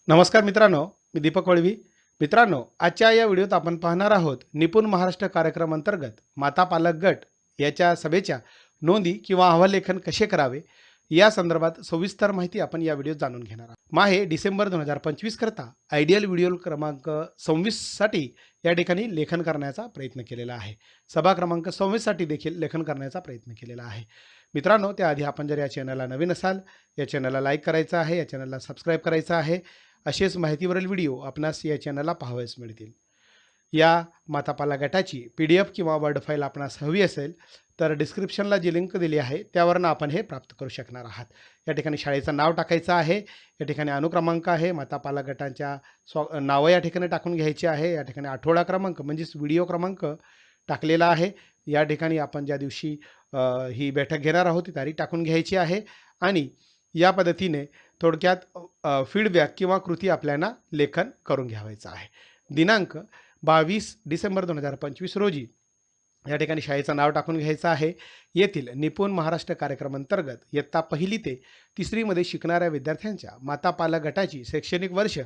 नमस्कार मित्रांनो, मी दीपक वळवी. मित्रांनो, आजच्या या व्हिडिओत आपण पाहणार आहोत निपुण महाराष्ट्र कार्यक्रम अंतर्गत माता पालक गट याच्या सभेच्या नोंदी किंवा अहवाललेखन कसे करावे या संदर्भात सविस्तर माहिती आपण या व्हिडिओत जाणून घेणार आहोत. माहे डिसेंबर 2025 करता आयडियल व्हिडिओ क्रमांक 26 साठी या ठिकाणी लेखन करण्याचा प्रयत्न केलेला आहे. सभा क्रमांक 26 साठी देखील लेखन करण्याचा प्रयत्न केलेला आहे. मित्रांनो, त्याआधी आपण जर या चॅनलला नवीन असाल, या चॅनलला लाईक करायचं आहे, या चॅनलला सबस्क्राईब करायचं आहे. असेच माहितीवरील व्हिडिओ आपणास या चॅनलला पाहावयास मिळतील. या मातापाला गटाची PDF किंवा वर्ड फाईल आपणास हवी असेल तर डिस्क्रिप्शनला जी लिंक दिली आहे त्यावरून आपण हे प्राप्त करू शकणार आहात. या ठिकाणी शाळेचं नाव टाकायचं आहे, या ठिकाणी अनुक्रमांक आहे, मातापाला गटांच्या नावं या ठिकाणी टाकून घ्यायची आहे, या ठिकाणी आठवडा क्रमांक म्हणजेच व्हिडिओ क्रमांक टाकलेला आहे. या ठिकाणी आपण ज्या दिवशी ही बैठक घेणार आहोत ती तारीख टाकून घ्यायची आहे आणि या पद्धतीने थोडक्यात फीडबॅक किंवा कृती आपल्याला लेखन करून घ्यावायचं आहे. दिनांक 22 डिसेंबर 2025 रोजी या ठिकाणी शाळेचं नाव टाकून घ्यायचं आहे. येथील निपुण महाराष्ट्र कार्यक्रम अंतर्गत इयत्ता 1ली ते 3री मध्ये शिकणाऱ्या विद्यार्थ्यांच्या माता पालक गटाची शैक्षणिक वर्ष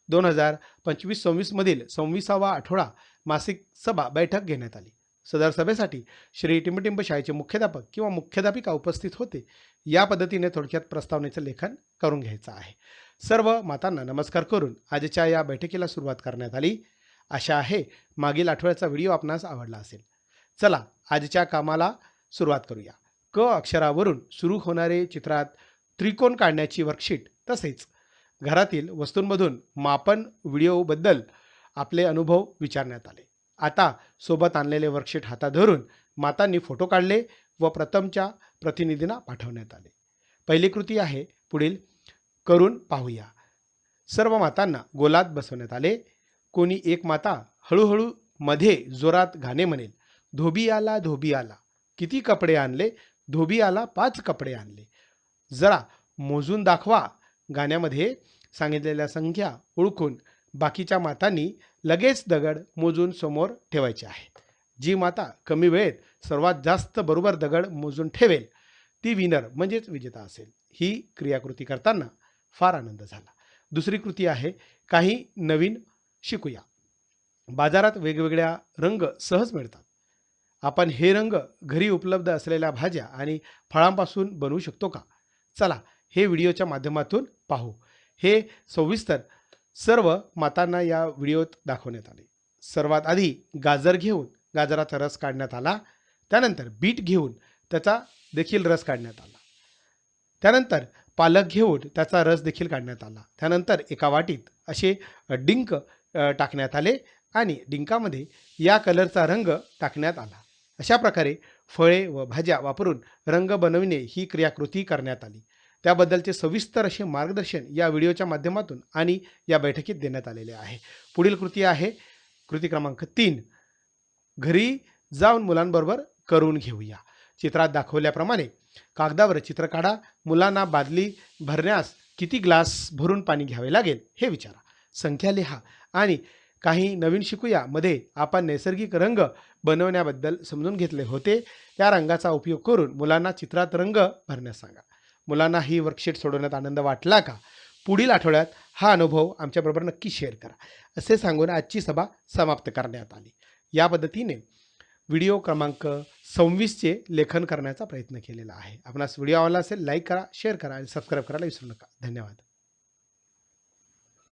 2025-26 मधील 26वा आठवडा मासिक सभा बैठक घेण्यात आली. सदर सभेसाठी श्री टिंबटिंब शाळेचे मुख्याध्यापक किंवा मुख्याध्यापिका उपस्थित होते. या पद्धतीने थोडक्यात प्रस्तावनेचं लेखन करून घ्यायचं आहे. सर्व मातांना नमस्कार करून आजच्या या बैठकीला सुरुवात करण्यात आली. आशा आहे मागील आठवड्याचा व्हिडिओ आपणास आवडला असेल. चला आजच्या कामाला सुरुवात करूया. क अक्षरावरून सुरू होणारे चित्रात त्रिकोण काढण्याची वर्कशीट तसेच घरातील वस्तूंमधून मापन व्हिडिओबद्दल आपले अनुभव विचारण्यात आले. आता सोबत आणलेले वर्कशीट हातात धरून मातांनी फोटो काढले व प्रथमच्या प्रतिनिधींना पाठवण्यात आले. पहिली कृती आहे पुढील करून पाहूया. सर्व मातांना गोलात बसवण्यात आले. कोणी एक माता हळूहळू मध्ये जोरात गाणे म्हणेल. धोबी आला धोबी आला, किती कपडे आणले? धोबी आला 5 कपडे आणले. जरा मोजून दाखवा. गाण्यामध्ये सांगितलेल्या संख्या ओळखून बाकीच्या मातांनी लगेच दगड मोजून समोर ठेवायचे आहेत. जी माता कमी वेळेत सर्वात जास्त बरोबर दगड मोजून ठेवेल ती विनर म्हणजेच विजेता असेल. ही क्रियाकृती करताना फार आनंद झाला. दुसरी कृती आहे काही नवीन शिकूया. बाजारात वेगवेगळ्या रंग सहज मिळतात. आपण हे रंग घरी उपलब्ध असलेल्या भाज्या आणि फळांपासून बनवू शकतो का? चला हे व्हिडिओच्या माध्यमातून पाहू. हे सविस्तर सर्व मातांना या व्हिडिओत दाखवण्यात आले. सर्वात आधी गाजर घेऊन गाजराचा रस काढण्यात आला. त्यानंतर बीट घेऊन त्याचा देखील रस काढण्यात आला. त्यानंतर पालक घेऊन त्याचा रस देखील काढण्यात आला. त्यानंतर एका वाटीत असे डिंक टाकण्यात आले आणि डिंकामध्ये या कलरचा रंग टाकण्यात आला. अशा प्रकारे फळे व भाज्या वापरून रंग बनविणे ही क्रियाकृती करण्यात आली. त्याबद्दलचे सविस्तर असे मार्गदर्शन या व्हिडिओच्या माध्यमातून आणि या बैठकीत देण्यात आलेले आहे. पुढील कृती आहे कृती क्रमांक 3 घरी जाऊन मुलांबरोबर करून घेऊया. चित्रात दाखवल्याप्रमाणे कागदावर चित्र काढा. मुलांना बादली भरण्यास किती ग्लास भरून पाणी घ्यावे लागेल हे विचारा. संख्या लिहा आणि काही नवीन शिकूया मध्ये आपण नैसर्गिक रंग बनवण्याबद्दल समजून घेतले होते. त्या रंगाचा उपयोग करून मुलांना चित्रात रंग भरण्यास सांगा. मुलांना ही वर्कशीट सोडवण्यात आनंद वाटला का? पुढील आठवड्यात हा अनुभव आमच्याबरोबर नक्की शेअर करा. असे सांगून आजची सभा समाप्त करण्यात आली. या पद्धतीने व्हिडिओ क्रमांक 26चे लेखन करण्याचा प्रयत्न केलेला आहे. आपणास व्हिडिओ आवडला असेल लाईक करा, शेअर करा आणि सबस्क्राईब करायला विसरू नका. धन्यवाद.